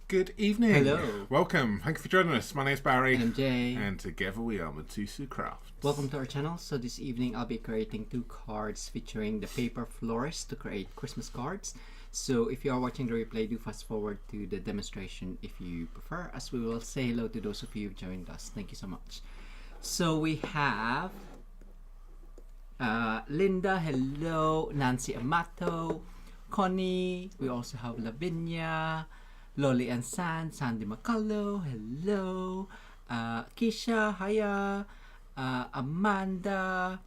Good evening. Hello. Welcome. Thank you for joining us. My name's Barry. And I'm Jay. And together we are Mitosu Crafts. Welcome to our channel. So this evening I'll be creating 2 cards featuring the Paper Florist to create Christmas cards. So if you are watching the replay, do fast forward to the demonstration if you prefer, as we will say hello to those of you who've joined us. Thank you so much. So we have Linda, hello. Nancy Amato, Connie. We also have Lavinia, Lolly and Sandy Macallo, hello. Kisha, hiya. Amanda,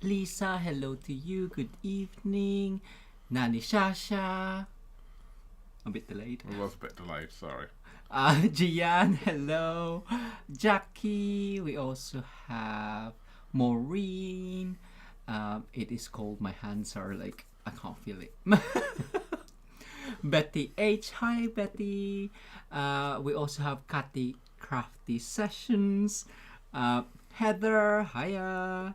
Lisa, hello to you. Good evening. Nani Shasha, a bit delayed. It was a bit delayed, sorry. Gian, hello. Jackie, we also have Maureen. It is cold, my hands are like, I can't feel it. Betty H, hi Betty. We also have Cathy Crafty Sessions. Heather, hiya.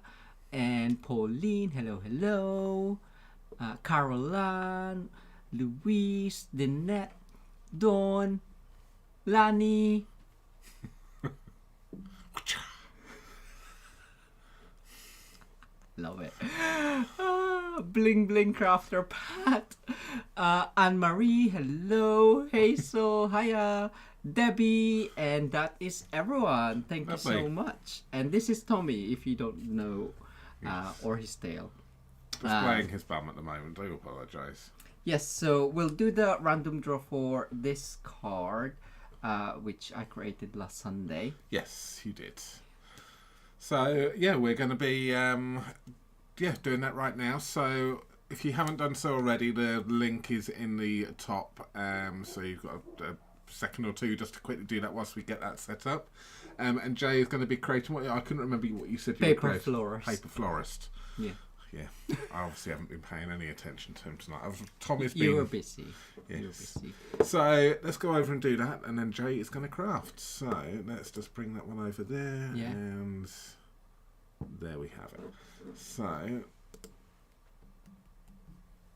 And Pauline, hello. Caroline, Louise, Danette, Dawn, Lani. Love it. Bling Bling Crafter Pat. Anne-Marie, hello. Hazel, hiya. Debbie, and that is everyone. Thank you so much. And this is Tommy, if you don't know, or his tail. Displaying his bum at the moment. I do apologise. Yes, so we'll do the random draw for this card, which I created last Sunday. Yes, you did. So yeah, we're going to be doing that right now. So if you haven't done so already, the link is in the top. So you've got a second or two just to quickly do that whilst we get that set up. And Jay is going to be creating what I couldn't remember what you said. Paper Florist. Paper Florist. Yeah. Yeah, I obviously haven't been paying any attention to him tonight. Tommy's been... You were busy. Yes. You were busy. So let's go over and do that, and then Jay is going to craft. So let's just bring that one over there, and there we have it. So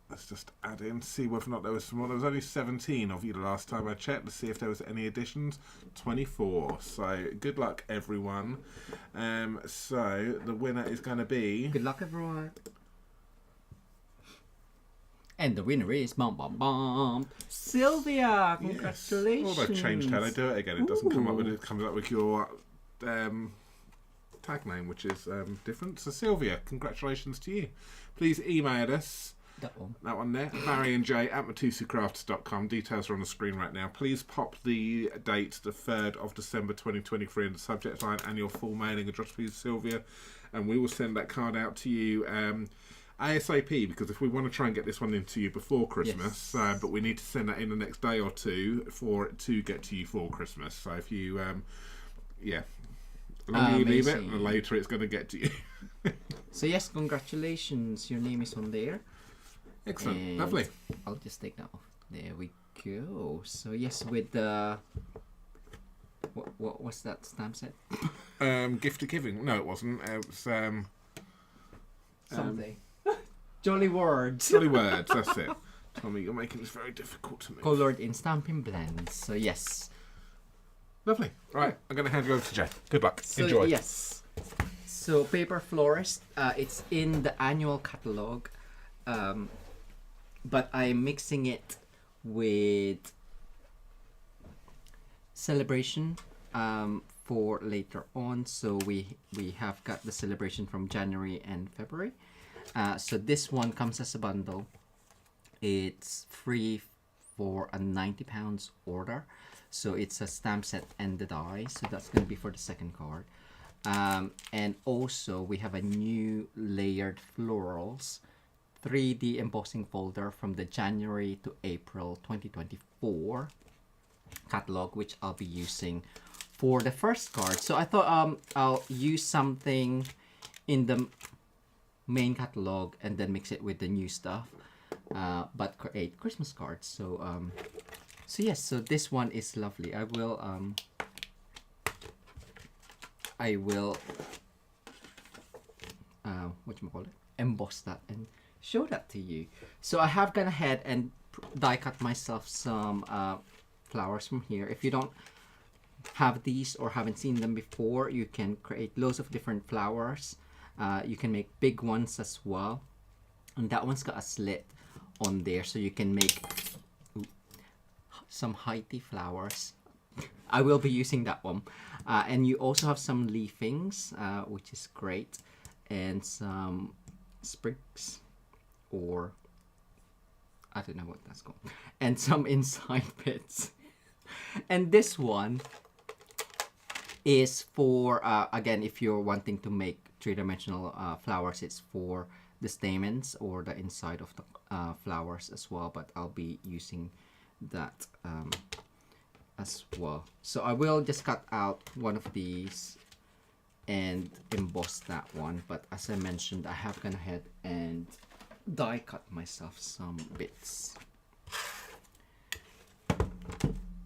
let's just add in, see whether or not there was some more. There was only 17 of you the last time I checked to see if there was any additions. 24. So good luck, everyone. So the winner is going to be... Good luck, everyone. And the winner is Sylvia. Congratulations. Yes. Well, they've changed how they do it again. It doesn't come up with it. Comes up with your tag name, which is different. So Sylvia, congratulations to you. Please email us. That one there. Barry and Jay at mitosucrafts.com. Details are on the screen right now. Please pop the date, the 3rd of December 2023, in the subject line and your full mailing address, please, Sylvia. And we will send that card out to you ASAP, because if we want to try and get this one into you before Christmas, but we need to send that in the next day or two for it to get to you for Christmas. So if you, the longer you leave it, the later it's going to get to you. So yes, congratulations. Your name is on there. Excellent. And lovely. I'll just take that off. There we go. So yes, with the what was that stamp set? Gift of Giving. No, it wasn't. It was something. Jolly Words. Jolly Words. That's it. Tommy, you're making this very difficult to me. Coloured in Stampin' Blends. So yes. Lovely. Right, I'm going to hand you over to Jay. Good luck. So, enjoy. Yes. So Paper Florist. It's in the annual catalogue. But I'm mixing it with Celebration for later on. So we have got the Celebration from January and February. So this one comes as a bundle. It's free for a £90 order. So it's a stamp set and the die. So that's going to be for the second card. And also we have a new layered florals 3D embossing folder from the January to April 2024 catalog, which I'll be using for the first card. So I thought I'll use something in the main catalog and then mix it with the new stuff, but create Christmas cards. So yes, so this one is lovely. I will emboss that and show that to you. So I have gone ahead and die cut myself some flowers from here. If you don't have these or haven't seen them before, you can create loads of different flowers. You can make big ones as well, and that one's got a slit on there, so you can make some high tea flowers. I will be using that one. And you also have some leafings, which is great, and some sprigs, or I don't know what that's called, and some inside bits. And this one is for, again, if you're wanting to make three-dimensional flowers, it's for the stamens or the inside of the flowers as well, but I'll be using that as well. So I will just cut out one of these and emboss that one, but as I mentioned, I have gone ahead and die cut myself some bits.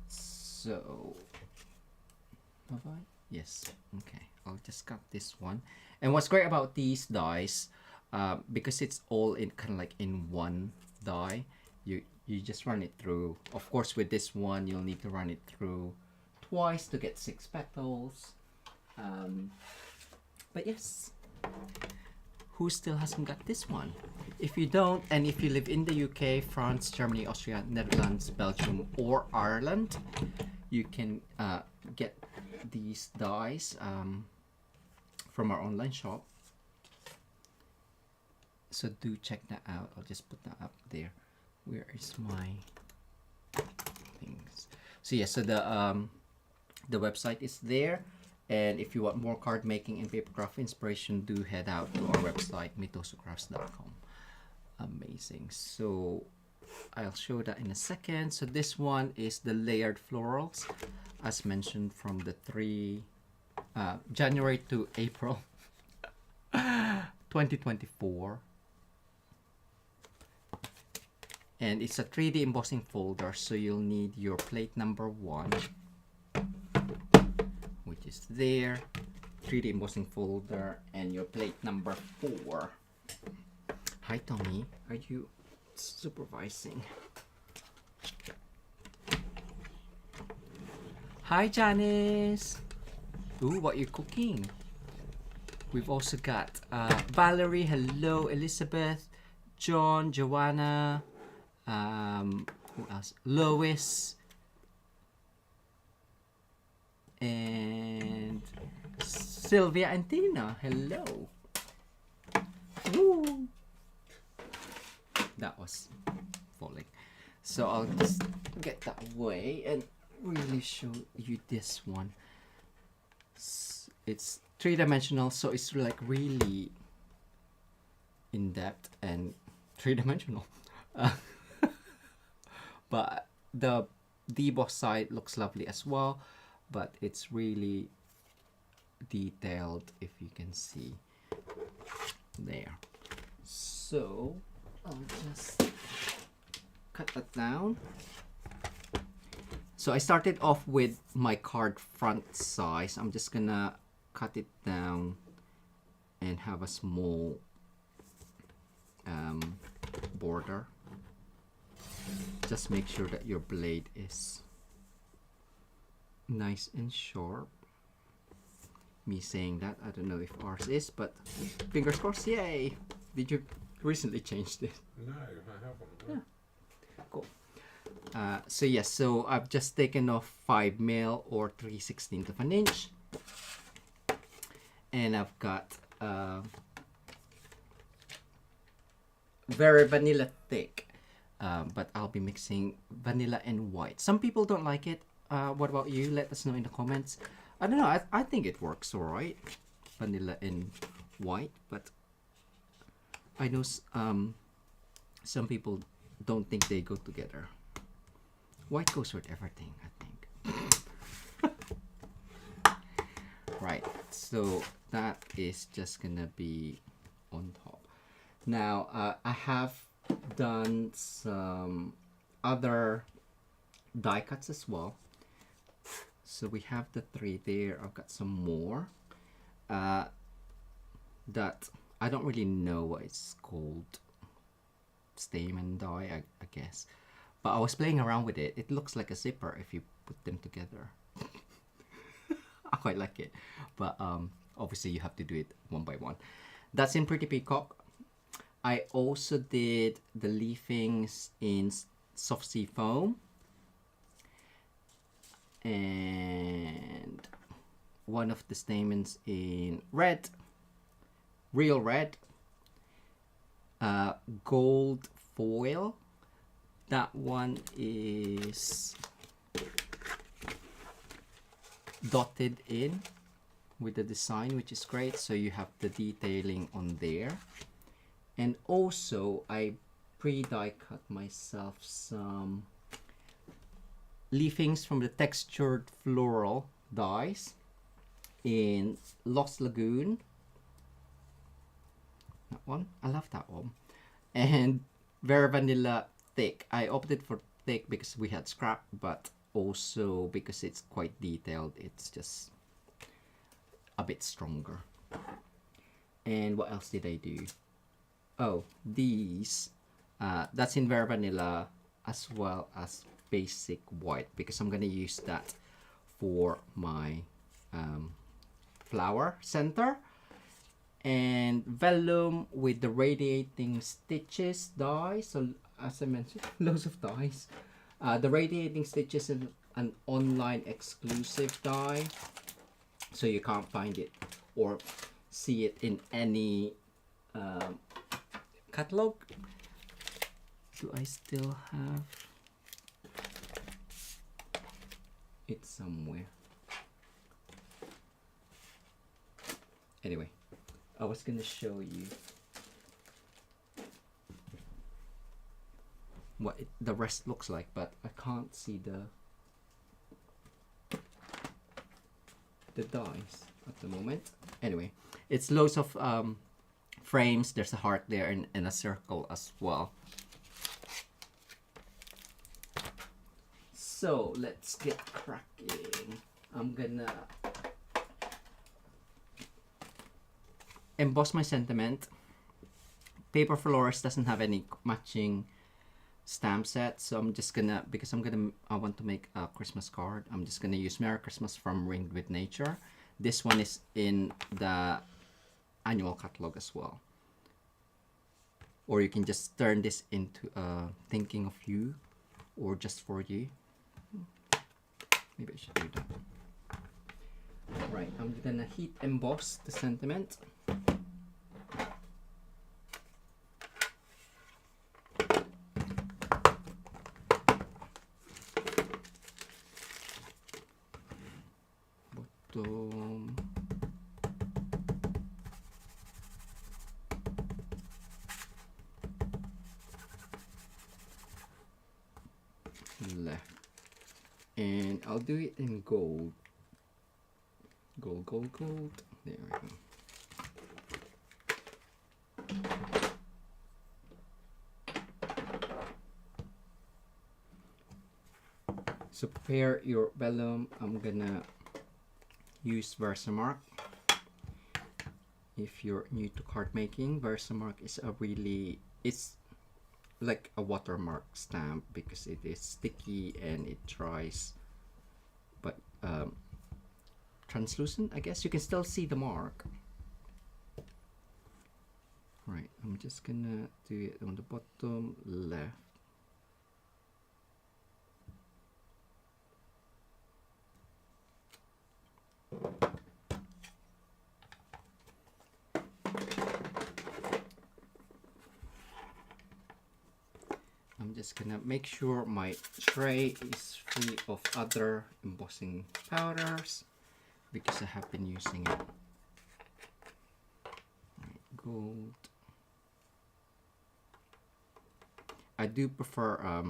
So have I? Yes. Okay, I'll just cut this one. And what's great about these dies, because it's all in kind of like in one die, you just run it through. Of course, with this one, you'll need to run it through twice to get 6 petals. But yes, who still hasn't got this one? If you don't, and if you live in the UK, France, Germany, Austria, Netherlands, Belgium, or Ireland, you can get these dies from our online shop. So do check that out. I'll just put that up there. Where is my things? So yeah, so the website is there, and if you want more card making and papercraft inspiration, do head out to our website, mitosocrafts.com. Amazing. So I'll show that in a second. So this one is the layered florals, as mentioned, from the January to April 2024. And it's a 3D embossing folder, so you'll need your plate number 1, which is there, 3D embossing folder, and your plate number 4. Hi Tommy, are you supervising? Hi Janice! Ooh, what you cooking? We've also got Valerie, hello, Elizabeth, John, Joanna, who else? Lois, and Sylvia and Tina, hello. Woo! That was falling. So I'll just get that away and really show you this one. It's 3-dimensional, so it's like really in depth and 3-dimensional. But the deboss side looks lovely as well, but it's really detailed, if you can see there. So I'll just cut that down. So I started off with my card front size. I'm just gonna cut it down and have a small border. Just make sure that your blade is nice and sharp. Me saying that, I don't know if ours is, but fingers crossed. Yay! Did you recently change this? No, I haven't. No. Yeah. Cool. So yes, so I've just taken off 5 mil or 3/16 of an inch, and I've got very vanilla thick, but I'll be mixing vanilla and white. Some people don't like it. What about you? Let us know in the comments. I don't know, I think it works alright, vanilla and white, but I know some people don't think they go together. White goes with everything, I think. Right, so that is just gonna be on top. Now, I have done some other die cuts as well. So we have the 3 there. I've got some more that I don't really know what it's called. Stamen die, I guess. But I was playing around with it. It looks like a zipper if you put them together. I quite like it. But obviously you have to do it one by one. That's in Pretty Peacock. I also did the leafings in Soft Sea Foam. And one of the stamens in red. Real red. Gold foil. That one is dotted in with the design, which is great. So you have the detailing on there. And also I pre-die cut myself some leafings from the textured floral dies in Lost Lagoon. That one, I love that one. And Vera Vanilla thick. I opted for thick because we had scrap, but also because it's quite detailed, it's just a bit stronger. And what else did I do? Oh, these that's in Vera Vanilla as well as basic white, because I'm gonna use that for my flower center. And vellum with the radiating stitches die. So as I mentioned, loads of dies. The radiating stitches is an online exclusive die, so you can't find it or see it in any catalog. Do I still have it somewhere? Anyway, I was gonna show you what the rest looks like, but I can't see the dies at the moment. Anyway, it's loads of frames. There's a heart there and a circle as well. So let's get cracking. I'm gonna emboss my sentiment. Paper Florist doesn't have any matching stamp set, so I'm just gonna, because I want to make a Christmas card, I'm just gonna use Merry Christmas from Ringed with Nature. This one is in the annual catalog as well. Or you can just turn this into Thinking of You or Just for You. Maybe I should do that. Right, I'm gonna heat emboss the sentiment. Bottom. Left. And I'll do it in gold. Gold, gold, gold. There we go. So prepare your vellum. I'm gonna use Versamark. If you're new to card making, Versamark is it's like a watermark stamp because it is sticky and it dries, but translucent, I guess. You can still see the mark. Right, I'm just gonna do it on the bottom left. I'm just gonna make sure my tray is free of other embossing powders because I have been using it. Right, gold. I do prefer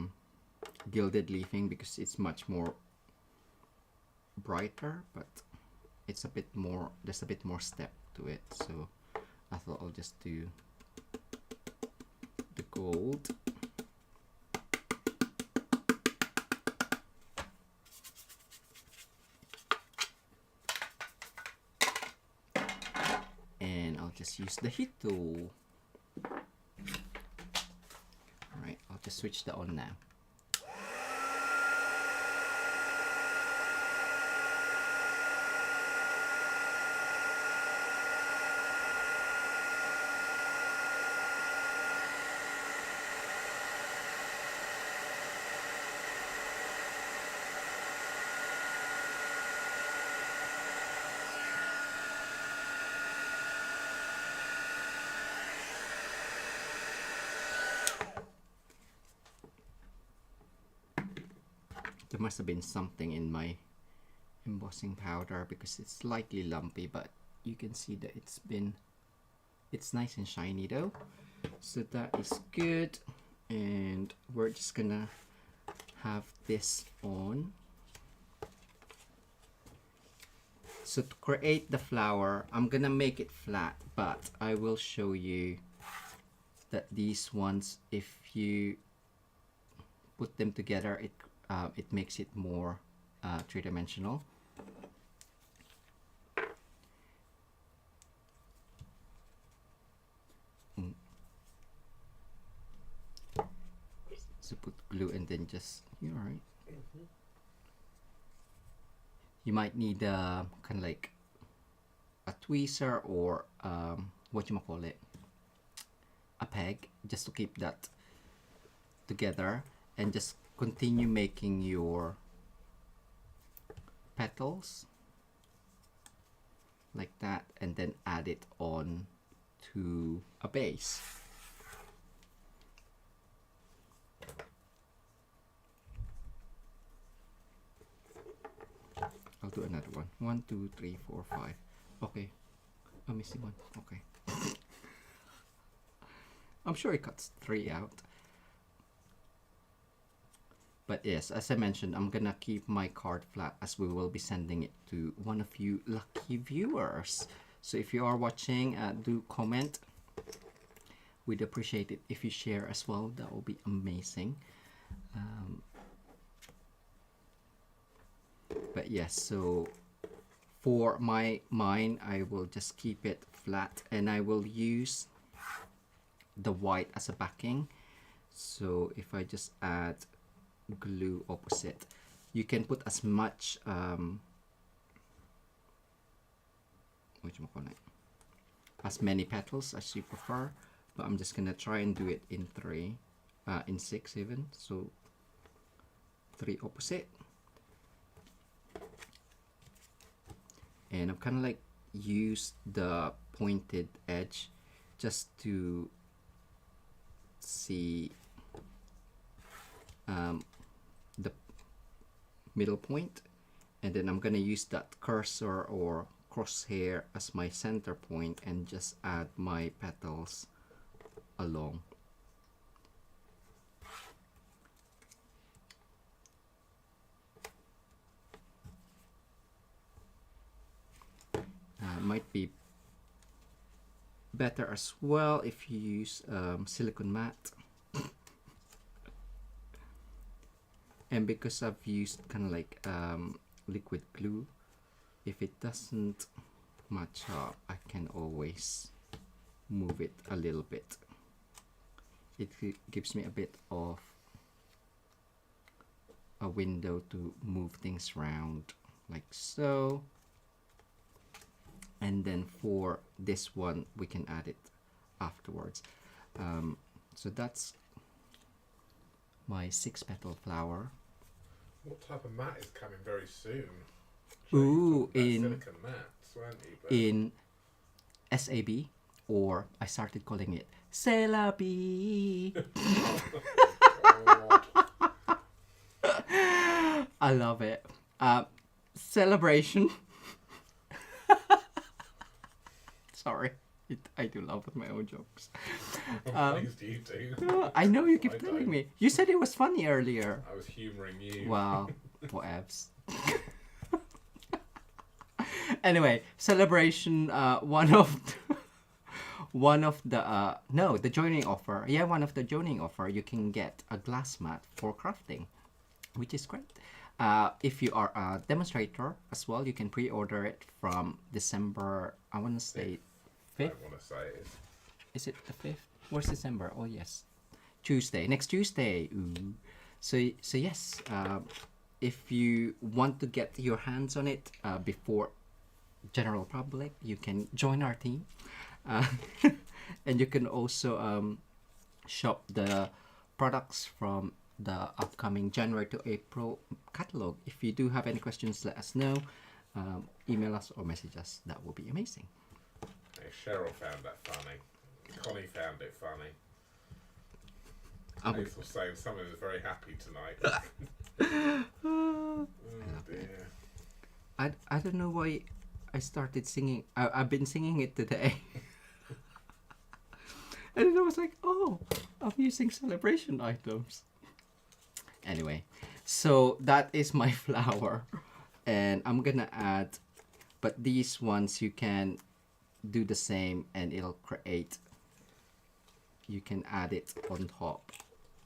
gilded leafing because it's much more brighter, but it's a bit more, there's a bit more step to it, so I thought I'll just do the gold. And I'll just use the heat tool. Alright, I'll just switch that on now. There must have been something in my embossing powder because it's slightly lumpy, but you can see that it's nice and shiny though. So that is good. And we're just gonna have this on. So to create the flower, I'm gonna make it flat, but I will show you that these ones, if you put them together, it makes it more three-dimensional. So put glue and then just, you're all right. You might need kind of like a tweezer or what you might call it, a peg, just to keep that together, and just continue making your petals like that, and then add it on to a base. I'll do another one. 1, 2, 3, 4, 5. Okay. I'm missing one. Okay. I'm sure it cuts 3 out. But yes, as I mentioned, I'm gonna keep my card flat as we will be sending it to one of you lucky viewers. So if you are watching, do comment. We'd appreciate it if you share as well. That will be amazing. But yes, so for mine, I will just keep it flat, and I will use the white as a backing. So if I just add glue opposite, you can put as much as many petals as you prefer, but I'm just gonna try and do it in 3, in 6 even. So 3 opposite. And I'm kind of like use the pointed edge just to see the middle point, and then I'm gonna use that cursor or crosshair as my center point and just add my petals along. Might be better as well if you use silicone matte. And because I've used kind of like liquid glue, if it doesn't match up, I can always move it a little bit. It gives me a bit of a window to move things around like so. And then for this one, we can add it afterwards. So that's my 6-petal flower. What type of mat is coming very soon? Ooh, in silicone mats, weren't you? But in SAB, or I started calling it Celabi. I love it. Celebration. Sorry, I do love my own jokes. Please, you do. I know you keep telling me. You said it was funny earlier. I was humouring you. Wow, whatevs. Anyway, celebration. One of the joining offer. Yeah, one of the joining offer. You can get a glass mat for crafting, which is great. If you are a demonstrator as well, you can pre-order it from December. I want to say 5th. I want to say it is. Is it the 5th? Where's December? Oh yes, Tuesday. Next Tuesday. Ooh. So yes. If you want to get your hands on it before general public, you can join our team, and you can also shop the products from the upcoming January to April catalog. If you do have any questions, let us know. Email us or message us. That will be amazing. Hey, Cheryl found that funny. Connie found it funny. Hazel saying someone is very happy tonight. I don't know why I started singing. I've been singing it today. And then I was like, oh, I'm using celebration items. Anyway, so that is my flower. And I'm gonna add, but these ones you can do the same and it'll create, you can add it on top.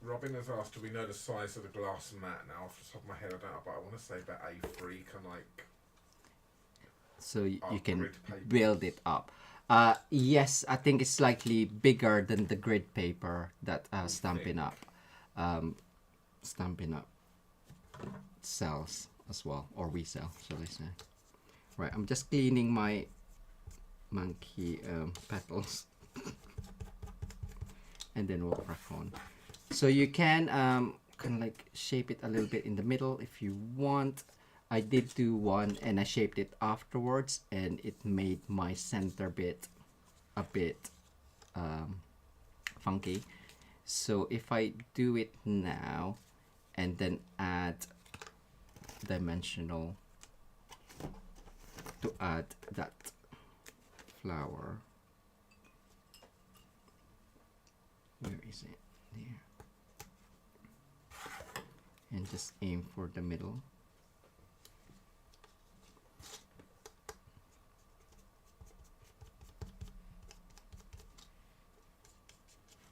Robin has asked, do we know the size of the glass mat now? Off the top of my head, I don't know, but I want to say about A3, kind of like... So you can grid paper. build it up. Yes, I think it's slightly bigger than the grid paper that Stampin Up sells as well, or we sell, shall I say. Right, I'm just cleaning my monkey petals. And then we'll crack on. So you can kind of like shape it a little bit in the middle if you want. I did do one and I shaped it afterwards and it made my center bit a bit funky. So if I do it now and then add dimensional to add that flower. Where is it? There. And just aim for the middle.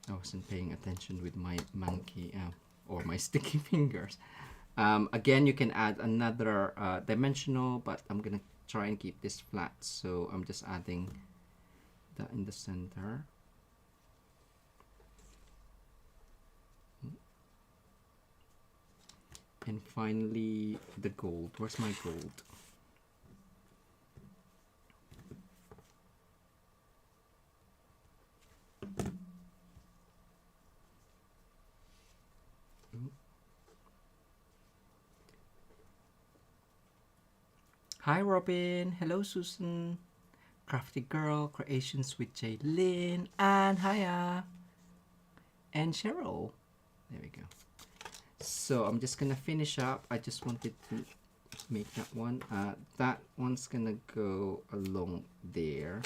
I wasn't paying attention with my monkey or my sticky fingers. Again, you can add another dimensional, but I'm gonna try and keep this flat, so I'm just adding that in the center. And finally, the gold. Where's my gold? Hi Robin, hello Susan, Crafty Girl, Creations with Jaylyn, and hiya, and Cheryl. There we go. So I'm just gonna finish up. I just wanted to make that one. That one's gonna go along there.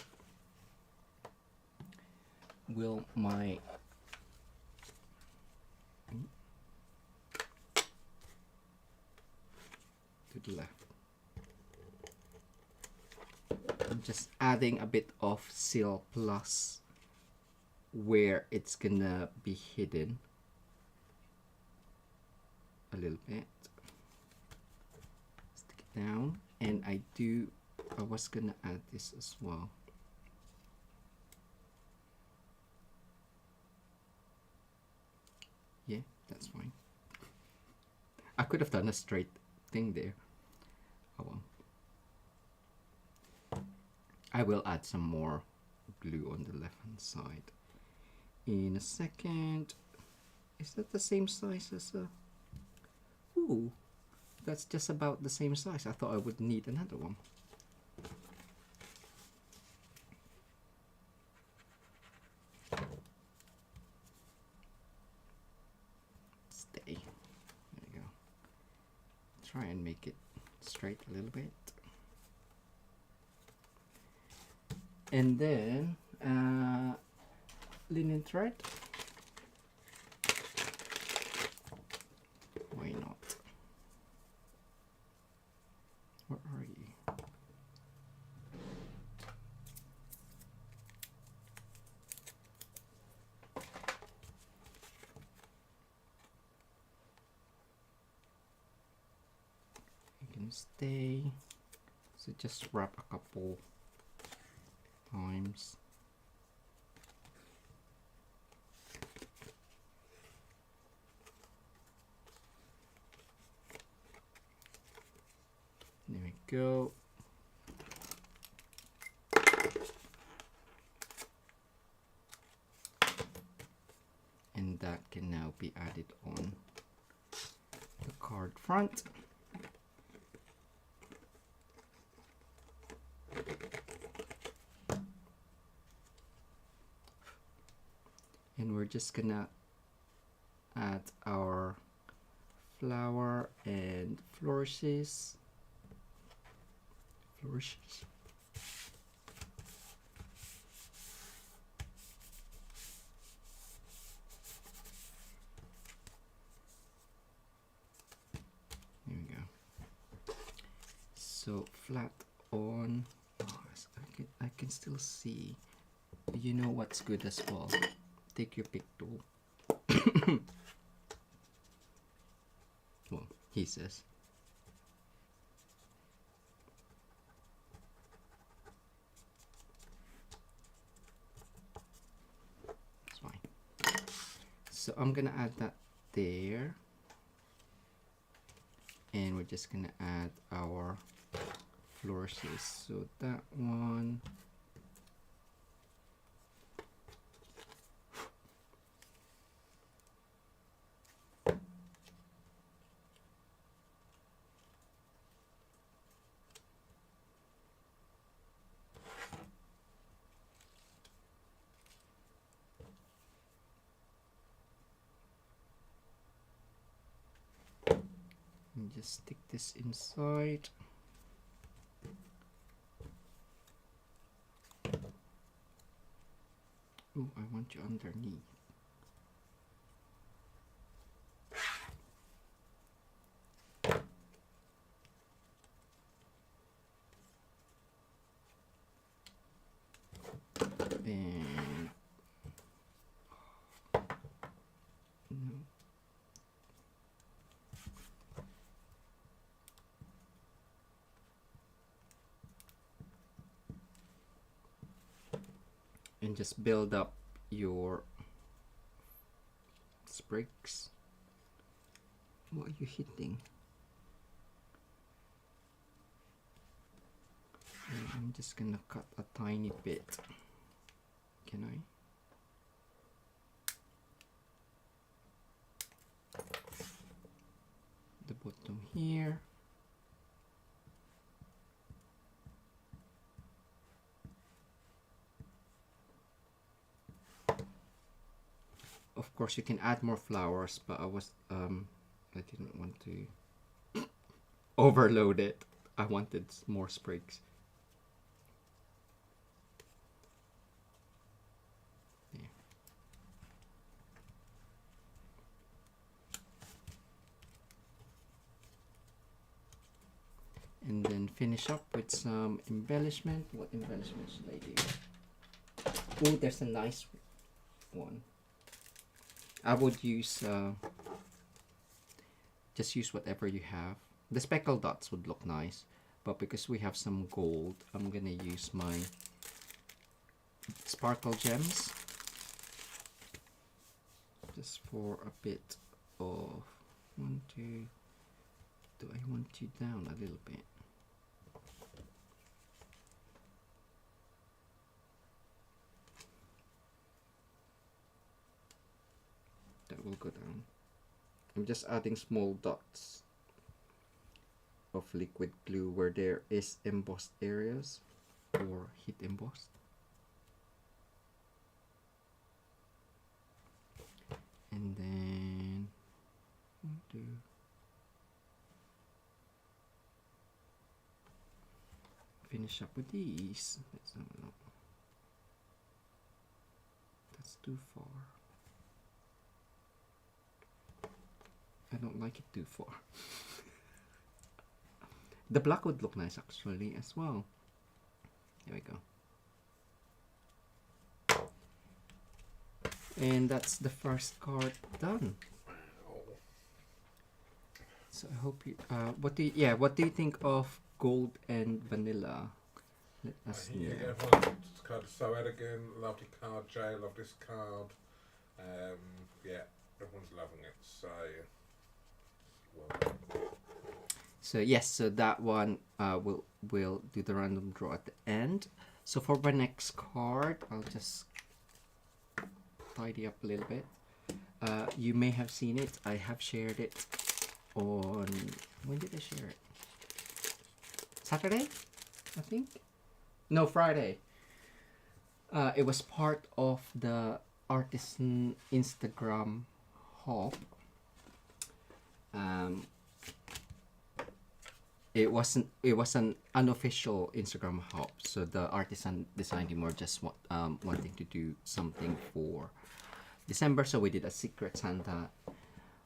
Will my to the left. I'm just adding a bit of Seal Plus where it's gonna be hidden a little bit. Stick it down, and I was gonna add this as well. Yeah, that's fine. I could have done a straight thing there. Oh well. I will add some more glue on the left hand side in a second. Is that the same size as a... Ooh, that's just about the same size. I thought I would need another one. Stay. There you go. Try and make it straight a little bit. And then linen thread. Why not? Where are you? You can stay. So just wrap a couple times. There we go. And that can now be added on the card front. And we're just gonna add our flower and flourishes. flourishes. There we go. So flat on. Oh, I can still see. You know what's good as well? Take your pick tool. Well, he says. That's fine. So I'm gonna add that there. And we're just gonna add our flourishes. So that one. And just stick this inside. Oh, I want you underneath. And no. And just build up your sprigs. What are you hitting? And I'm just gonna cut a tiny bit. Can I? The bottom here. Of course you can add more flowers, but I didn't want to overload it. I wanted more sprigs. There. And then finish up with some embellishment. What embellishment should I do? Oh, there's a nice one. I would use just use whatever you have. The speckled dots would look nice, but because we have some gold, I'm gonna use my sparkle gems just for a bit of 1, 2. Do I want you down a little bit? That will go down. I'm just adding small dots of liquid glue where there is embossed areas or heat embossed. And then finish up with these. Let's have a look. That's too far. I don't like it too far. The black would look nice actually as well. There we go. And that's the first card done. So I hope you what do you think of gold and vanilla? Let us know. Everyone's card is so elegant, lovely card, Jay, love this card. Yeah, everyone's loving it. So So yes, so that one we'll do the random draw at the end. So for my next card, I'll just tidy up a little bit. You may have seen it. I have shared it on, when did I share it? Saturday, I think. No, Friday. It was part of the artisan Instagram hop. It wasn't. It was an unofficial Instagram hop. So the artisan design team were just wanting to do something for December. So we did a Secret Santa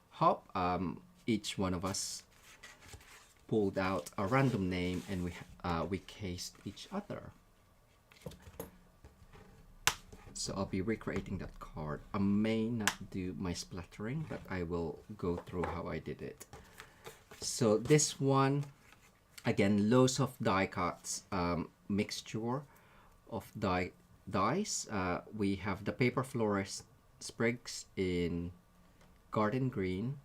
hop. Each one of us pulled out a random name, and we cased each other. So I'll be recreating that card. I may not do my splattering, but I will go through how I did it. So this one, again, loads of die cuts, mixture of dies. We have the Paper Florist sprigs in garden green,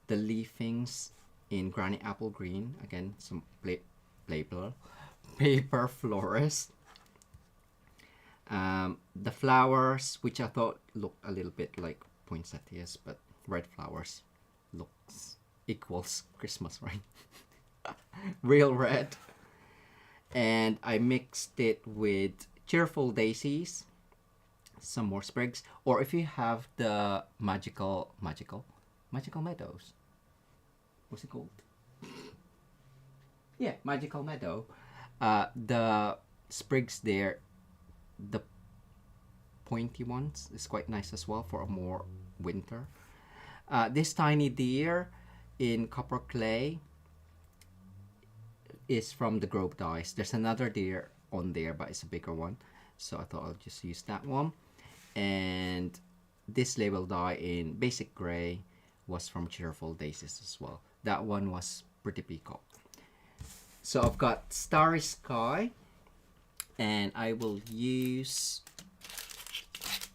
the leafings in granny apple green, again some Paper Florist. The flowers, which I thought looked a little bit like poinsettias, but red flowers equals Christmas, right? Real red. And I mixed it with cheerful daisies, some more sprigs, or if you have the magical meadows, what's it called? Yeah, magical meadow. The sprigs there, the pointy ones, is quite nice as well for a more winter. This tiny deer in copper clay is from the Grove dies. There's another deer on there, but it's a bigger one, so I thought I'll just use that one. And this label die in basic gray was from Cheerful Daisies as well. That one was pretty peacock. So I've got Starry Sky, and I will use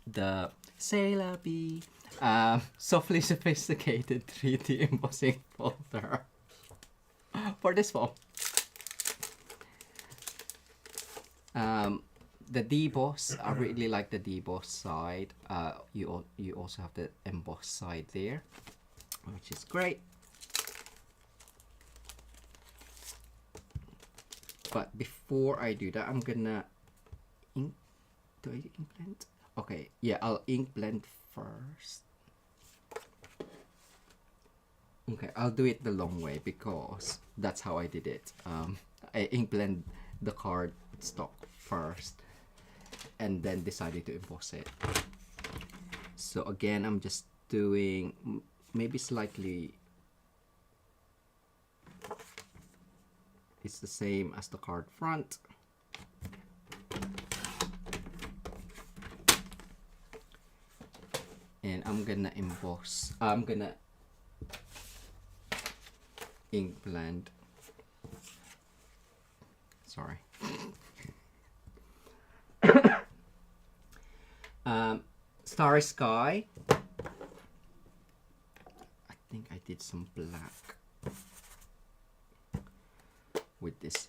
the Sailor Bee Softly Sophisticated 3D embossing folder for this one. The deboss, I really like the deboss side. You also have the emboss side there, which is great. But before I do that, I'm gonna ink. Do I ink blend? Okay, yeah, I'll ink blend first. Okay, I'll do it the long way because that's how I did it. I ink blend the card stock first and then decided to emboss it. So again, I'm just doing maybe slightly, it's the same as the card front. And I'm gonna emboss, I'm gonna ink blend, sorry. Starry Sky, I think I did some black with this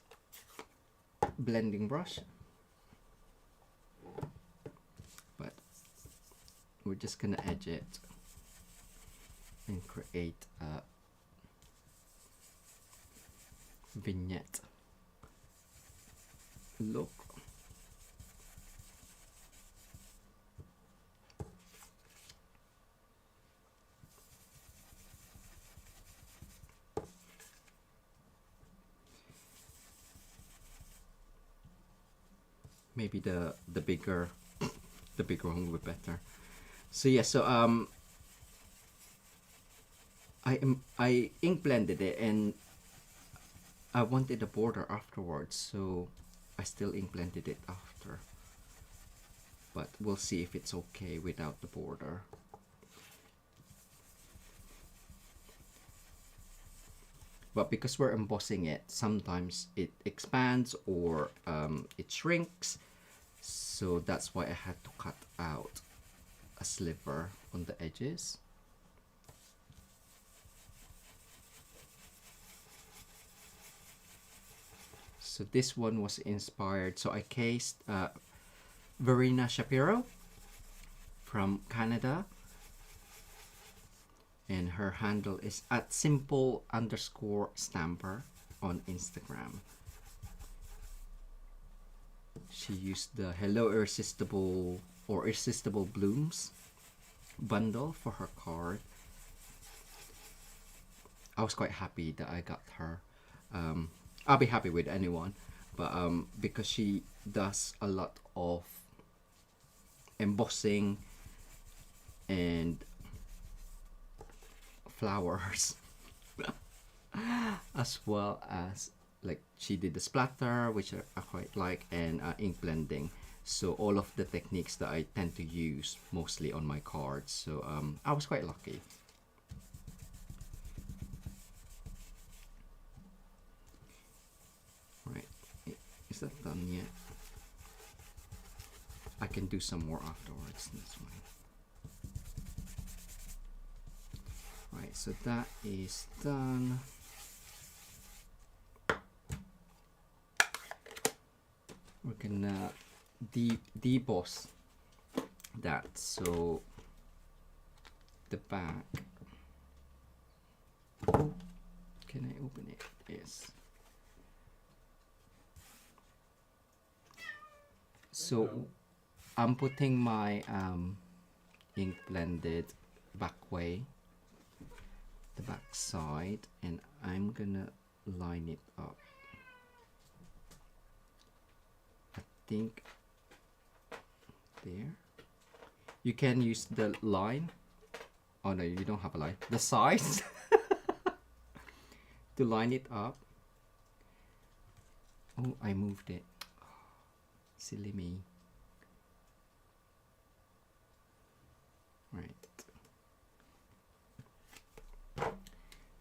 blending brush, but we're just gonna edge it and create a vignette look. Maybe the bigger one would be better. So yeah, so I ink blended it and I wanted a border afterwards, so I still ink blended it after. But we'll see if it's okay without the border. But because we're embossing it, sometimes it expands or it shrinks. So that's why I had to cut out a sliver on the edges. So this one was inspired. So I cased Verena Shapiro from Canada. And her handle is @simple_stamper on Instagram. She used the Hello Irresistible or Irresistible Blooms bundle for her card. I was quite happy that I got her I'll be happy with anyone, but because she does a lot of embossing and flowers as well as like she did the splatter, which I quite like, and ink blending. So all of the techniques that I tend to use mostly on my cards. So I was quite lucky. Right, is that done yet? I can do some more afterwards, that's fine. Right, so that is done. We're gonna deboss that, so the back. Oh, can I open it? Yes. So I'm putting my ink blended back way, the back side, and I'm gonna line it up. I think there. You can use the line. Oh no, you don't have a line. The sides to line it up. Oh, I moved it. Silly me. Right.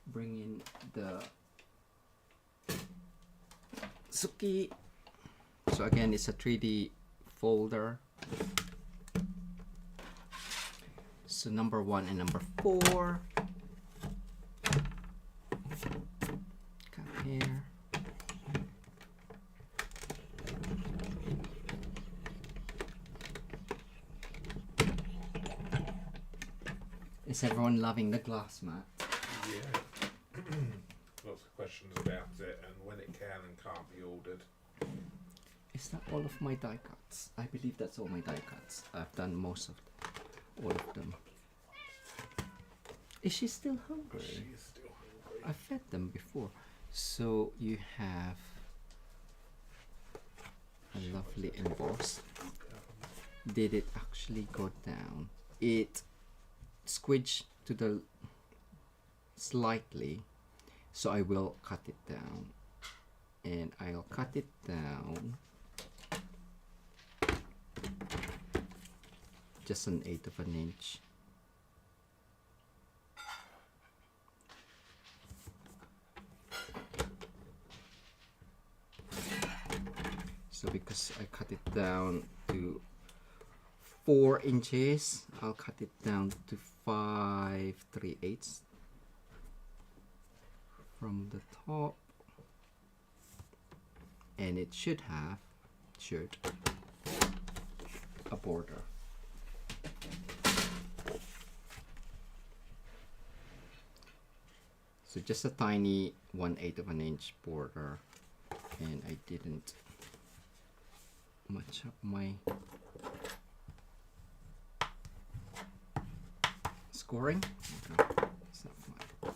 Bring in the Suki. So again, it's a 3D folder. So number 1 and number 4. Cut here. Is everyone loving the glass mat? Yeah. Lots of questions about it and when it can and can't be ordered. Is that all of my die cuts? I believe that's all my die cuts. I've done most of all of them. Is she still hungry? She is still hungry. I fed them before. So you have a lovely emboss. Did it actually go down? It squidged to the slightly, so I will cut it down, and I'll cut it down just 1/8 of an inch. So because I cut it down to 4 inches, I'll cut it down to 5 3/8 from the top, and it should a border. So just a tiny 1/8 of an inch border, and I didn't match up my scoring. Okay, it's not fine.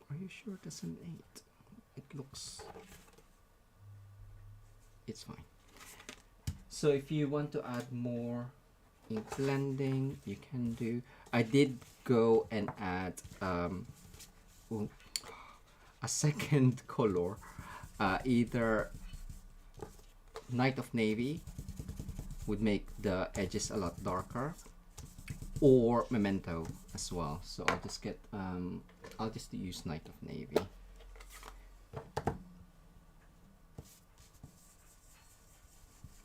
Are you sure that's an 8? It looks... It's fine. So if you want to add more ink blending, you can do. I did go and add a second color, either Night of Navy would make the edges a lot darker, or Memento as well. So I'll just get I'll just use Night of Navy.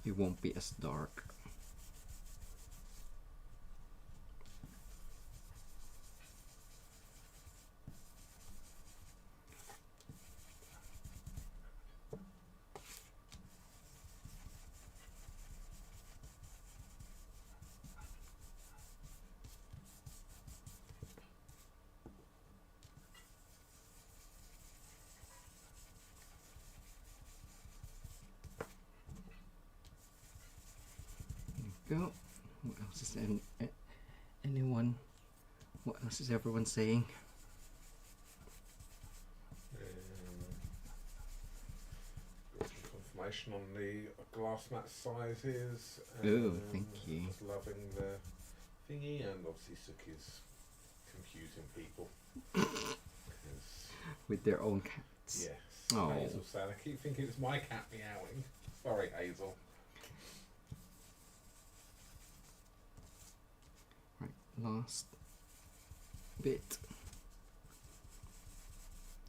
It won't be as dark. Go. What else is there? Anyone? What else is everyone saying? Got some confirmation on the glass mat sizes. Oh, thank you. Just loving the thingy, and obviously Suki's confusing people. With their own cats. Yes. Oh. Hazel said, I keep thinking it's my cat meowing. Sorry, Hazel. Right, last bit.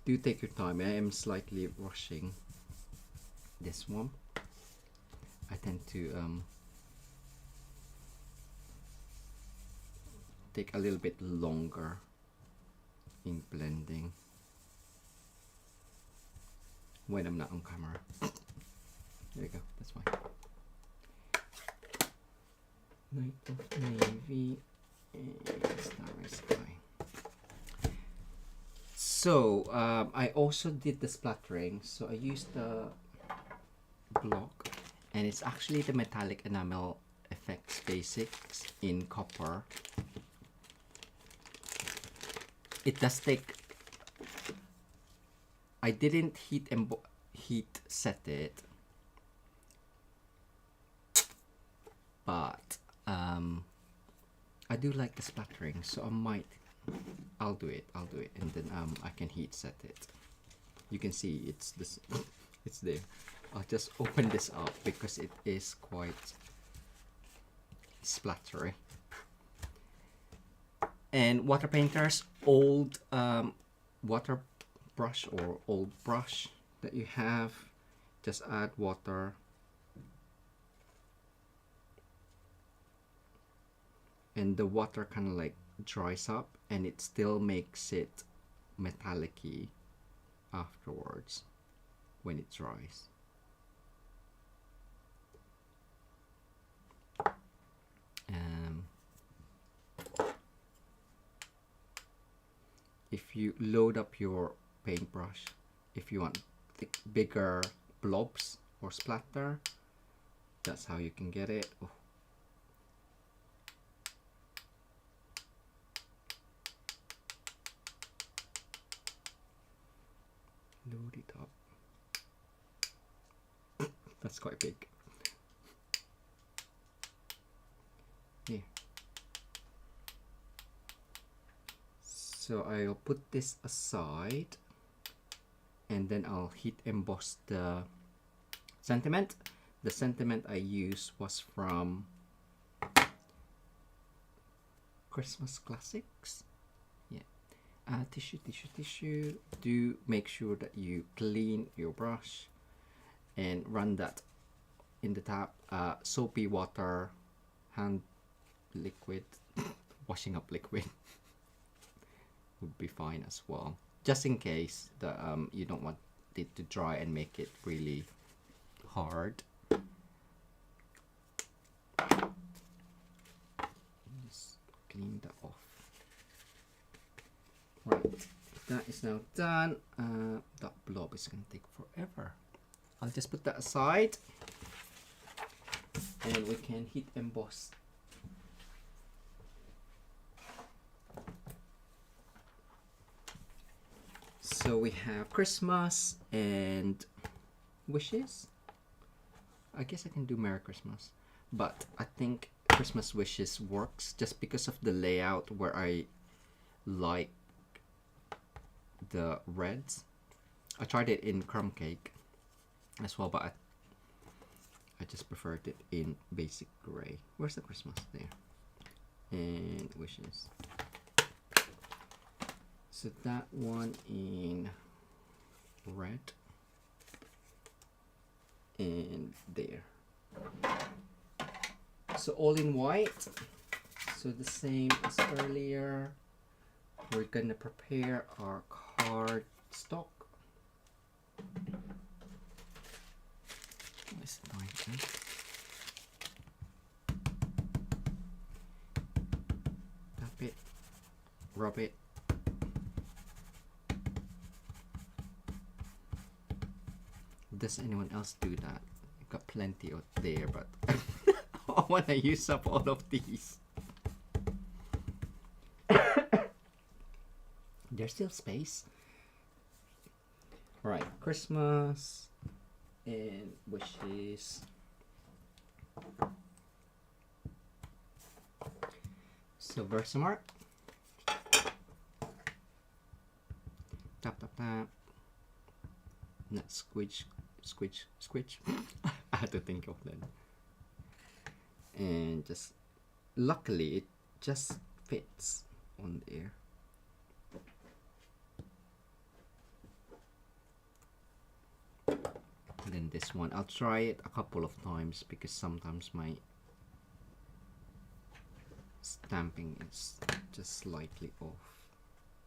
Do take your time. I am slightly rushing this one. I tend to take a little bit longer in blending when I'm not on camera. There you go, that's fine. Night of Navy and Starry Sky. So I also did the splattering, so I used the block, and it's actually the metallic enamel effects basics in copper. It does take, I didn't heat set it, but I do like the splattering, so I'll do it, and then I can heat set it. You can see it's this, it's there. I'll just open this up because it is quite splattery. And water painters, old water brush or old brush that you have, just add water and the water kind of like dries up, and it still makes it metallic-y afterwards when it dries. If you load up your paintbrush, if you want bigger blobs or splatter, that's how you can get it. Oh. Load it up. That's quite big. Yeah. So I'll put this aside, and then I'll heat emboss the sentiment. The sentiment I used was from Christmas Classics. Yeah. Tissue. Do make sure that you clean your brush and run that in the tap. Soapy water, hand liquid, washing up liquid would be fine as well, just in case the you don't want it to dry and make it really hard. Just clean that off. Right, that is now done. That blob is gonna take forever. I'll just put that aside, and we can heat emboss. So we have Christmas and wishes. I guess I can do Merry Christmas, but I think Christmas wishes works just because of the layout where I like the reds. I tried it in crumb cake as well, but I just preferred it in basic gray. Where's the Christmas? There. And wishes. So that one in red and there. So all in white. So the same as earlier. We're gonna prepare our card stock. Let's tap it, rub it. Does anyone else do that? I've got plenty out there, but I want to use up all of these. there's still space. Right, Christmas and wishes. So Versamart. Tap tap tap. Not squidge, squidge, squidge. I had to think of that. And just luckily it just fits on there. And then this one, I'll try it a couple of times because sometimes my stamping is just slightly off.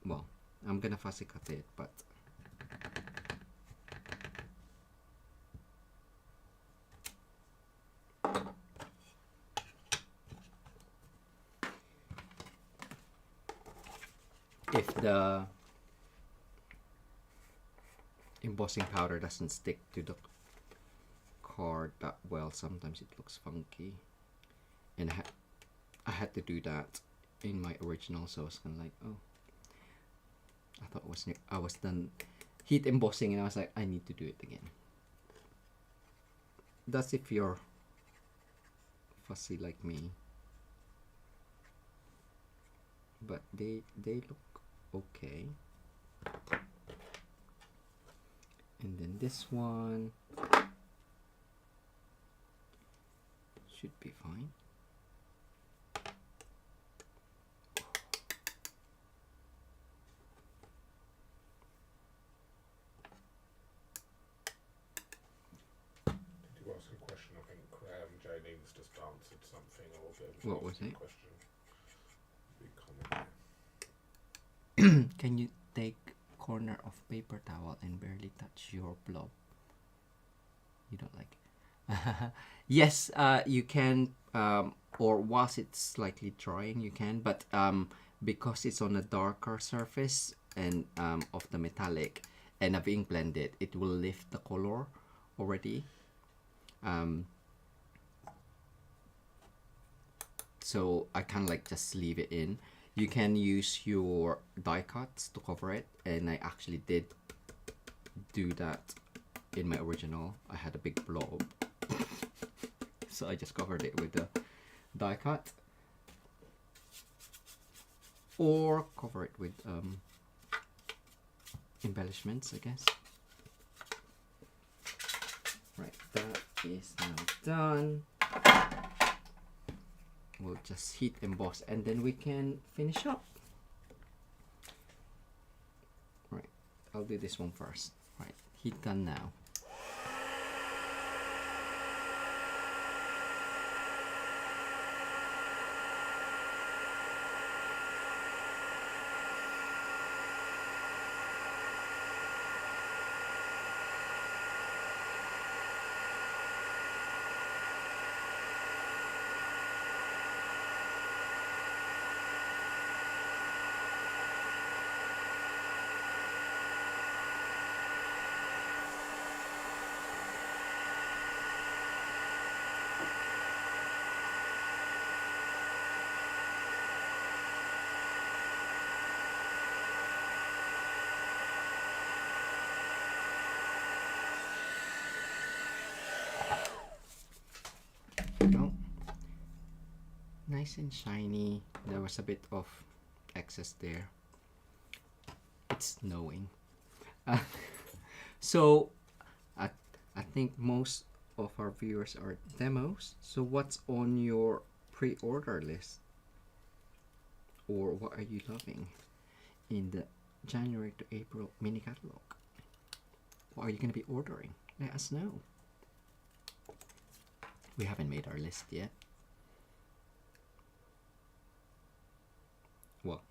Well, I'm gonna fussy cut it, but if the embossing powder doesn't stick to the card that well, sometimes it looks funky, and I had to do that in my original, so I was kind of like, oh, I thought I was done heat embossing, and I was like, I need to do it again. That's if you're fussy like me, but they look okay. And then this one should be fine. Did you ask a question? I think Jane's just answered something. Or what was it? Question. Can you take corner of paper towel and barely touch your blob? You don't like it? Yes, you can, or whilst it's slightly drying you can, but because it's on a darker surface and of the metallic and I've ink blended, it will lift the color already. So I kind of like just leave it in. You can use your die cuts to cover it, and I actually did do that in my original. I had a big blob, so I just covered it with the die cut, or cover it with embellishments, I guess. Right, that is now done. We'll just heat emboss and then we can finish up. Right, I'll do this one first. Right, heat done now. Go. Nice and shiny. There was a bit of excess there. It's snowing. So I think most of our viewers are demos. So what's on your pre-order list? Or what are you loving in the January to April mini catalog? What are you going to be ordering? Let us know. We haven't made our list yet. Well,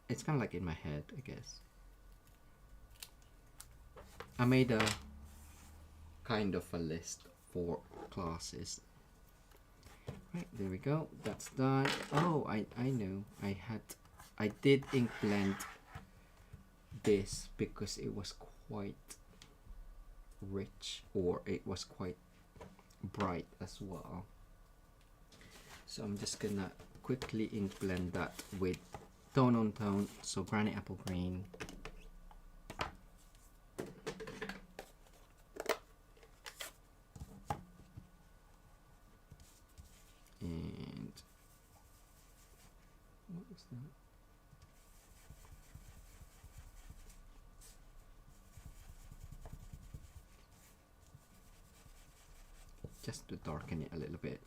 it's kind of like in my head, I guess. I made a kind of a list for classes. Right, there we go. That's done. Oh, I know. I did ink blend this because it was quite rich, or it was quite bright as well. So I'm just gonna quickly ink blend that with tone on tone, so granny apple green. And what is that? Just to darken it a little bit.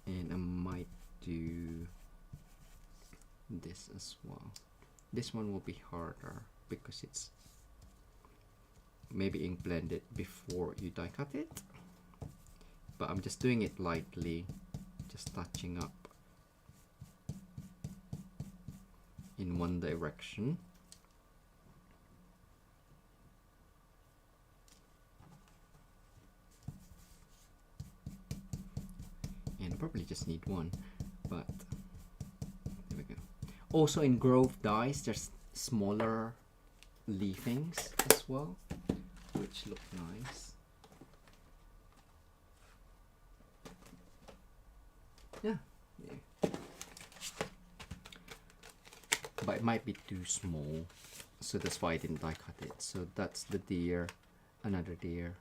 And I might do this as well. This one will be harder because it's maybe ink blended before you die cut it, but I'm just doing it lightly, just touching up in one direction. And I probably just need one, but there we go. Also in Grove dies, there's smaller leafings as well, which look nice. Yeah. But it might be too small, so that's why I didn't die cut it. So that's the deer, another deer.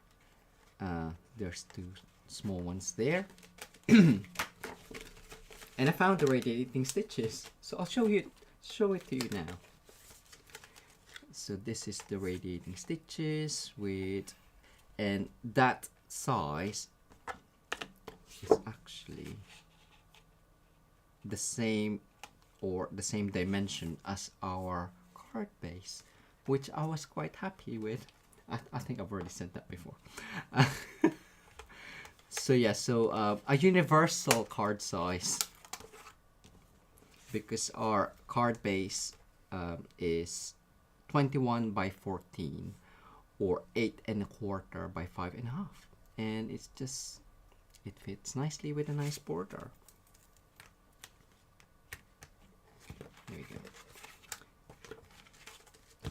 There's two small ones there. And I found the radiating stitches, so I'll show it to you now. So this is the radiating stitches with, and that size is actually the same or the same dimension as our card base, which I was quite happy with. I think I've already said that before. So yeah, so a universal card size, because our card base is 21 by 14 or 8 1/4 by 5 1/2, and it's just, it fits nicely with a nice border. There we go.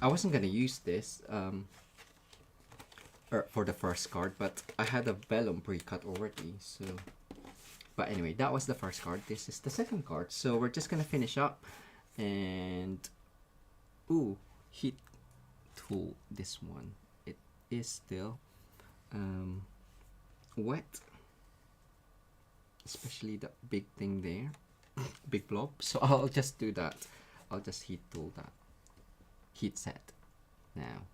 I wasn't gonna use this for the first card, but I had a vellum pre-cut already, so. But anyway, that was the first card. This is the second card. So we're just gonna finish up and heat tool this one. It is still wet, especially the big thing there. Big blob. So I'll just do that. I'll just heat tool that. Heat set now.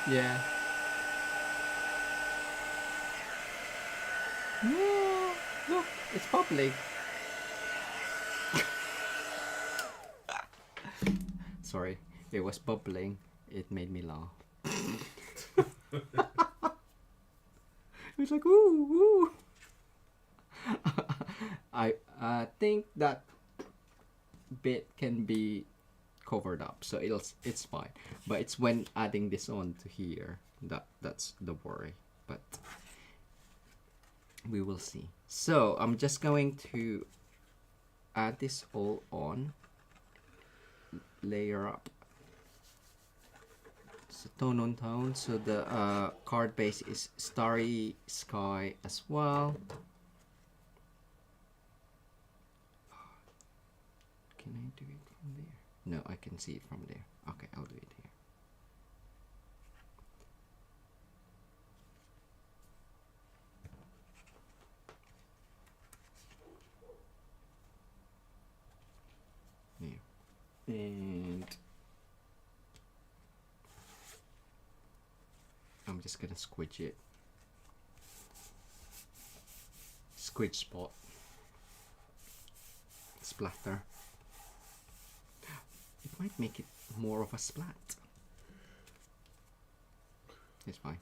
Yeah. No, look, it's bubbling. Sorry, it was bubbling. It made me laugh. It's like ooh, ooh. I think that bit can be covered up, so it's fine. But it's when adding this on to here that's the worry. But we will see. So I'm just going to add this all on, layer up. So tone on tone. So the card base is Starry Sky as well. Can I do it from there? No, I can see it from there. Okay, I'll do it here. There. And I'm just gonna squidge it. Squidge spot. Splatter. It might make it more of a splat. It's fine.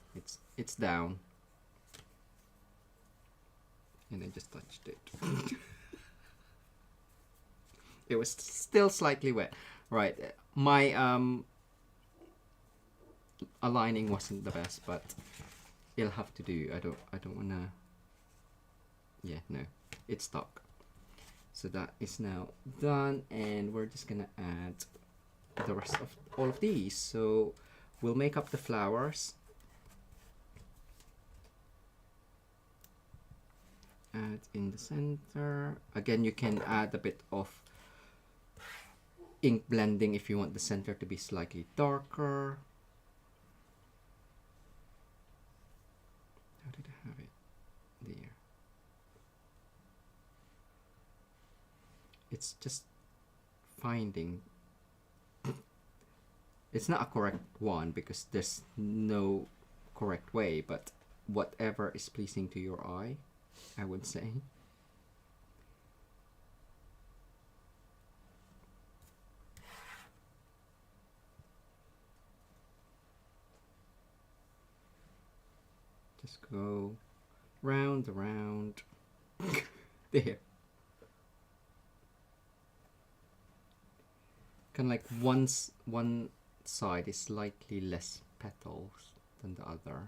It's down. And I just touched it. It was still slightly wet. Right. My aligning wasn't the best, but it'll have to do. I don't wanna. Yeah, no. It's stuck. So that is now done, and we're just gonna add the rest of all of these. So we'll make up the flowers. Add in the center. Again, you can add a bit of ink blending if you want the center to be slightly darker. How did I have it? There. It's just finding. It's not a correct one because there's no correct way, but whatever is pleasing to your eye, I would say. Just go round, around. There. Kind of like one side is slightly less petals than the other.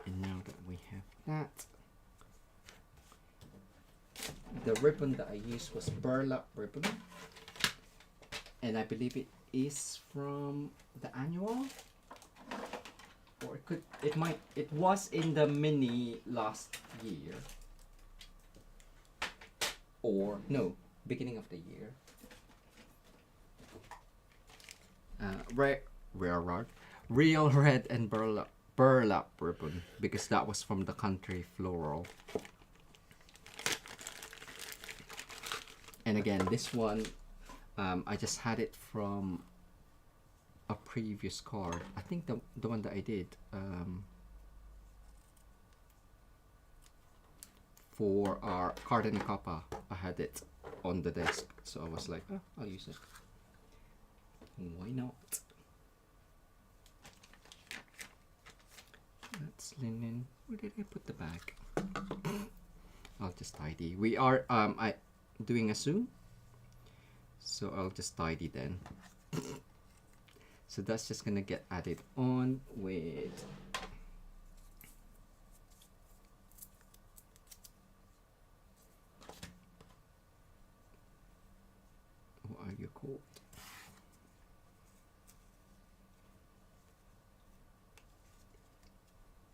And now that we have that, the ribbon that I used was burlap ribbon, and I believe it is from the annual, or it was in the mini last year, or no, beginning of the year. Real red and burlap ribbon, because that was from the Country Floral. And again, this one, I just had it from a previous card. I think the one that I did for our card and coppa, I had it on the desk, so I was like, oh, I'll use it. Why not? That's linen. Where did I put the bag? I'll just tidy. We are doing a Zoom, so I'll just tidy then. So that's just gonna get added on with what are you called?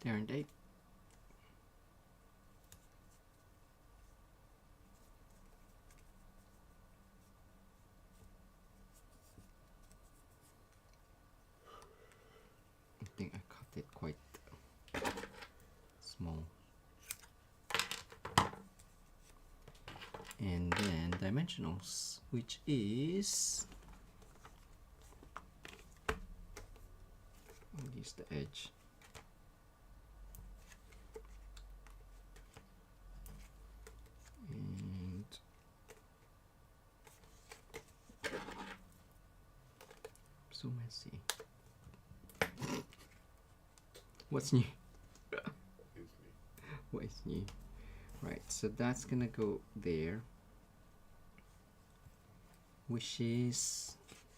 There and date. I think I cut it quite small. And then dimensionals, which is, I'll use the edge. And so messy. What's new? What is new? Right, so that's gonna go there. Wishes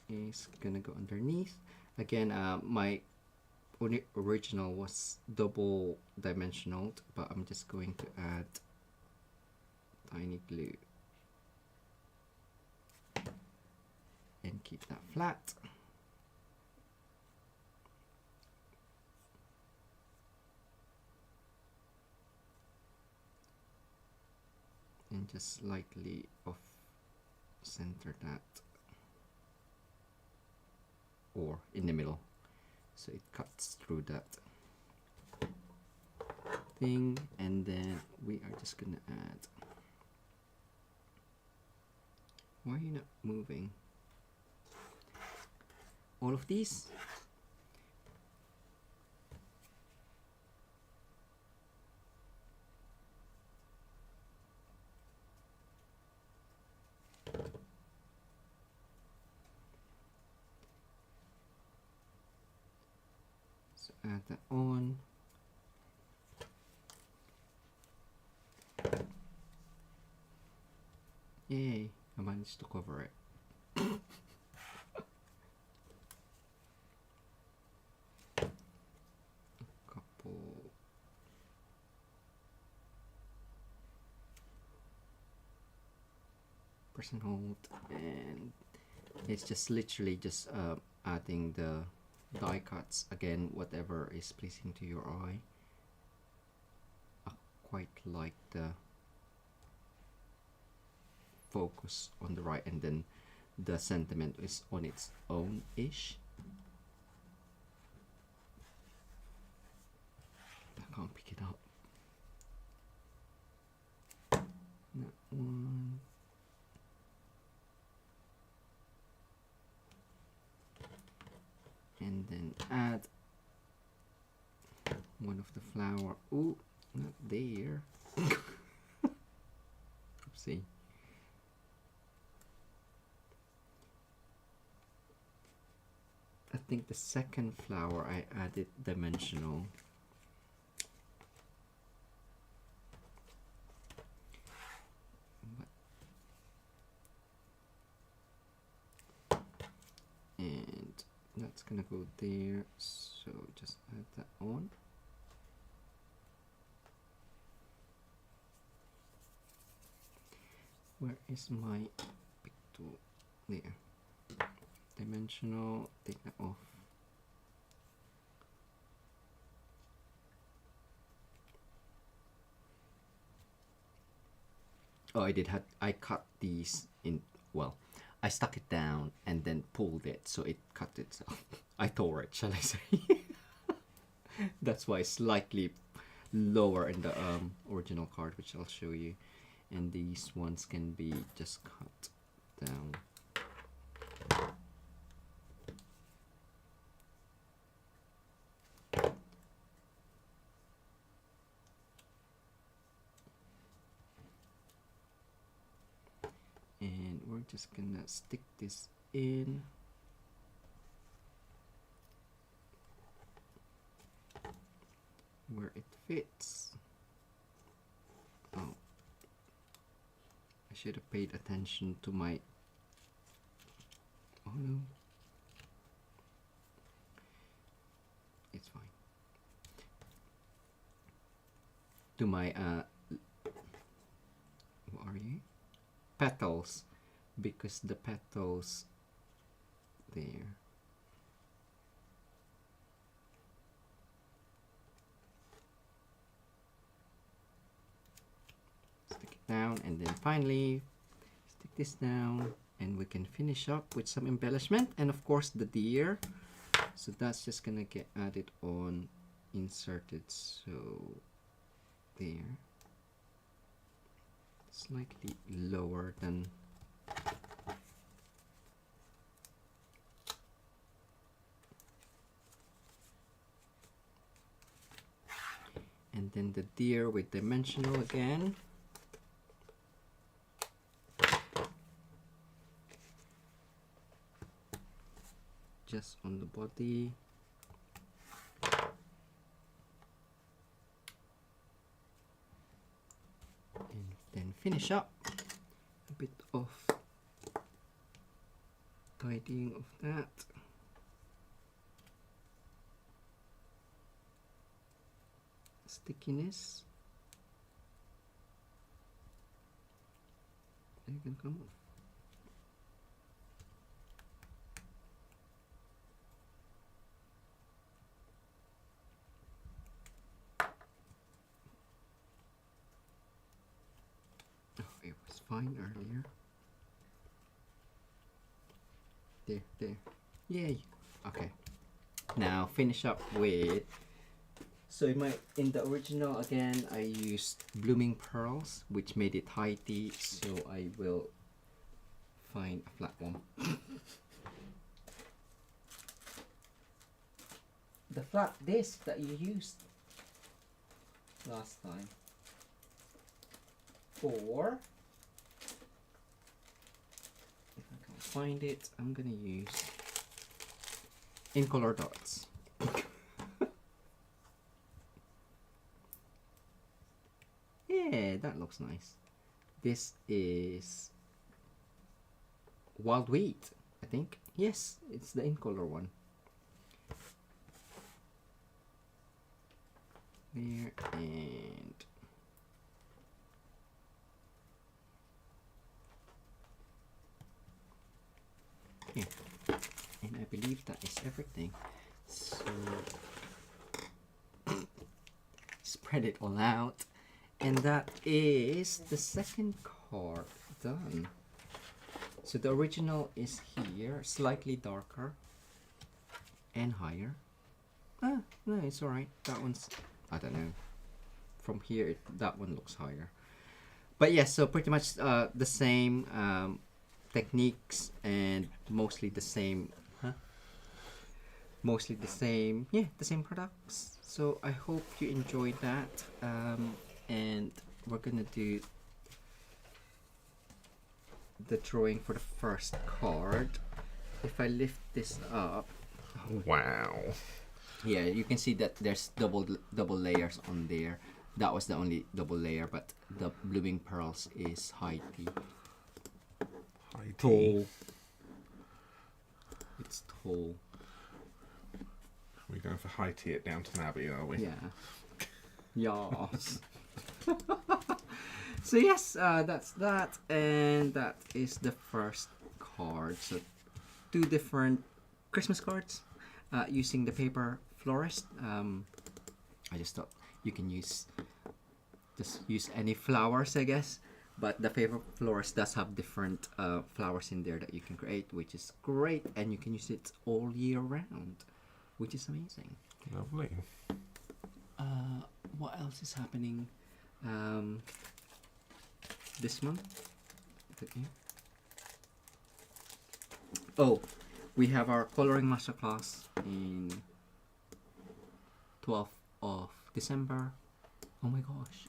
is gonna go underneath. Again, my original was double dimensional, but I'm just going to add tiny glue and keep that flat. And just slightly off center that, or in the middle, so it cuts through that. thing, and then we are just gonna add. Why are you not moving? All of these. So add that on. Yay, I managed to cover it. Press and hold, and it's just literally just adding the die cuts again, whatever is pleasing to your eye. I quite like the focus on the right, and then the sentiment is on its own ish. I can't pick it up. That one. And then add one of the flower. Ooh, not there. Oopsie. I think the second flower I added dimensional. And that's gonna go there, so just add that on. Where is my pick tool? There. Dimensional, take that off. Oh, I cut these in, well, I stuck it down and then pulled it, so it cut itself. I tore it, shall I say. That's why it's slightly lower in the original card, which I'll show you. And these ones can be just cut down. And we're just gonna stick this in. Where it fits. Oh, I should have paid attention to my, oh no, it's fine. To my what are you? Petals, because the petals there. Stick it down, and then finally stick this down, and we can finish up with some embellishment, and of course the deer. So that's just gonna get added on, inserted, so there. Slightly lower than and then the deer with dimensional again. Just on the body. And then finish up a bit of tidying of that. Stickiness. And it can come off. It was fine earlier. There. Yay. Okay. Now finish up with So in the original, again, I used blooming pearls, which made it high tea. So I will find a flat one. The flat disc that you used last time. Or if I can find it, I'm gonna use in color dots. Yeah, that looks nice. This is wild wheat, I think. Yes, it's the in color one. There, and yeah, and I believe that is everything. So spread it all out, and that is the second card done. So the original is here, slightly darker and higher. Ah, no, it's alright. That one's, I don't know. From here, that one looks higher. But yes, so pretty much the same techniques and mostly the same, mostly the same, yeah, the same products. So I hope you enjoyed that. And we're gonna do the drawing for the first card. If I lift this up, wow. Yeah, you can see that there's double layers on there. That was the only double layer, but the blooming pearls is high tea. High tea. Tall. It's tall. We're going for high tea at Downton Abbey, are we? Yeah. Yes. So yes, that's that, and that is the first card. So 2 different Christmas cards using the Paper Florist. I just thought you can use any flowers, I guess, but the Paper Florist does have different flowers in there that you can create, which is great, and you can use it all year round, which is amazing. Lovely. What else is happening this month? Oh, we have our coloring masterclass in 12th of December. Oh my gosh.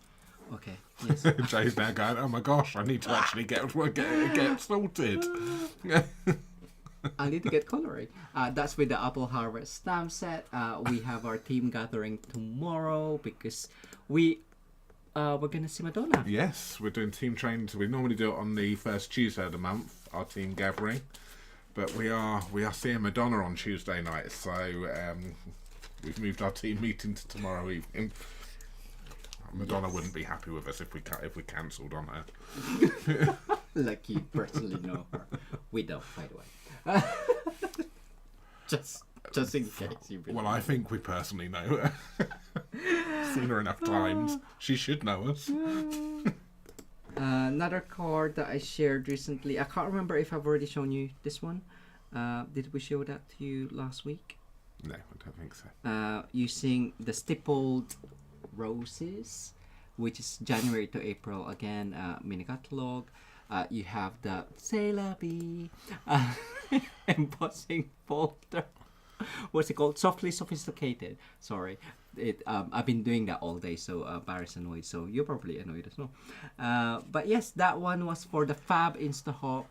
Okay. Yes. Jay's now going, oh my gosh, I need to actually get sorted. I need to get coloring. That's with the Apple Harvest stamp set. We have our team gathering tomorrow because we're gonna see Madonna. Yes, we're doing team training. So we normally do it on the first Tuesday of the month, our team gathering. But we are seeing Madonna on Tuesday night, so we've moved our team meeting to tomorrow evening. Madonna wouldn't be happy with us if we cancelled on her. Like you personally know her. We don't, by the way. just in case you really Well, I think we personally know her. Seen her enough times. She should know us. Another card that I shared recently. I can't remember if I've already shown you this one. Did we show that to you last week? No, I don't think so. Using the stippled roses, which is January to April. Again, mini catalog. You have the Sailor Bee embossing folder. What's it called? Softly Sophisticated. Sorry. I've been doing that all day, so Barry's annoyed, so you're probably annoyed as well. But yes, that one was for the Fab Instahop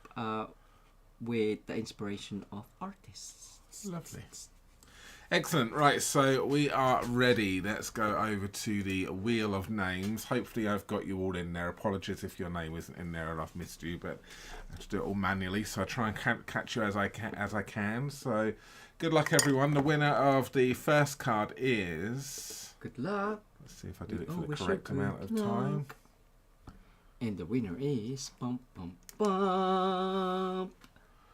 with the inspiration of artists. Lovely. Excellent. Right, so we are ready. Let's go over to the wheel of names. Hopefully I've got you all in there. Apologies if your name isn't in there and I've missed you, but I have to do it all manually, so I try and catch you as I can. So good luck, everyone. The winner of the first card is... Good luck. Let's see if I did it for the correct amount of time. And the winner is... Bum, bum, bum.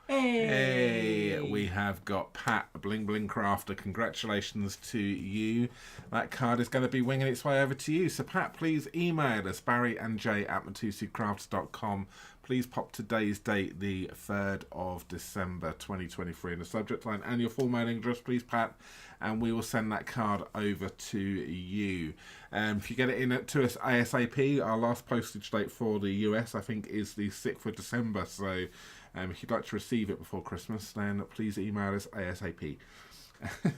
Hey, we have got Pat, Bling Bling Crafter. Congratulations to you. That card is going to be winging its way over to you. So Pat, please email us, barryandj@matosucrafts.com. Please pop today's date, the 3rd of December 2023, in the subject line and your full mailing address, please, Pat, and we will send that card over to you. If you get it in to us ASAP, our last postage date for the US, I think, is the 6th of December. So if you'd like to receive it before Christmas, then please email us ASAP.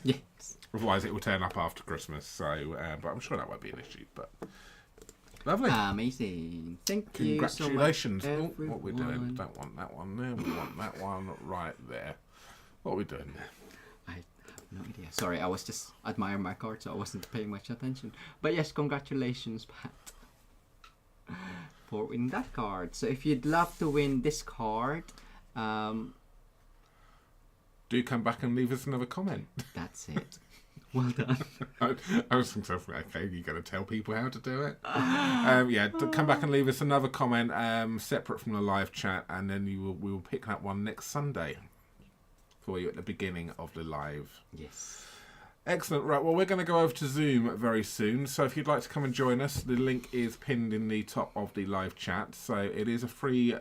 Yes. Otherwise, it will turn up after Christmas. So, but I'm sure that won't be an issue. But lovely. Amazing. Thank you. Congratulations. So much, what are we doing? Don't want that one there. We want that one right there. What are we doing there? I have no idea. Sorry, I was just admiring my card, so I wasn't paying much attention. But yes, congratulations, Pat, for winning that card. So if you'd love to win this card, do come back and leave us another comment. That's it. Well done. I was thinking, okay, you're going to tell people how to do it? Yeah, come back and leave us another comment separate from the live chat, and then we will pick that one next Sunday for you at the beginning of the live. Yes. Excellent. Right, well, we're going to go over to Zoom very soon. So if you'd like to come and join us, the link is pinned in the top of the live chat. So it is a free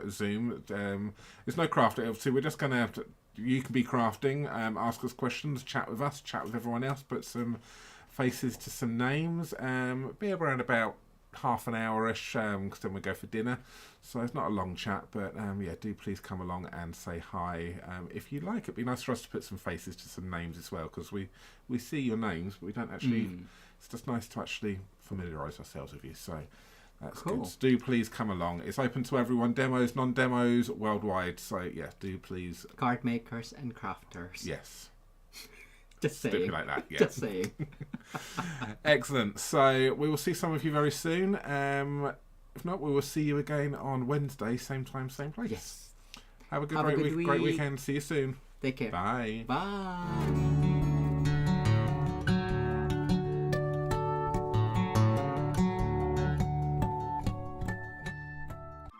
Zoom. There's no crafting, obviously. We're just going to have to... You can be crafting, ask us questions, chat with us, chat with everyone else, put some faces to some names. Be around about half an hour-ish, because then we go for dinner. So it's not a long chat, but yeah, do please come along and say hi if you like. It'd be nice for us to put some faces to some names as well, because we see your names, but we don't actually... It's just nice to actually familiarise ourselves with you, so... That's cool. Good. So do please come along. It's open to everyone, demos, non-demos, worldwide. So yeah, do please. Card makers and crafters. Yes. Just saying. Stipulate that. Yes. Just saying. Excellent. So we will see some of you very soon. If not, we will see you again on Wednesday, same time, same place. Yes. Have a great week. Great weekend. See you soon. Take care. Bye. Bye.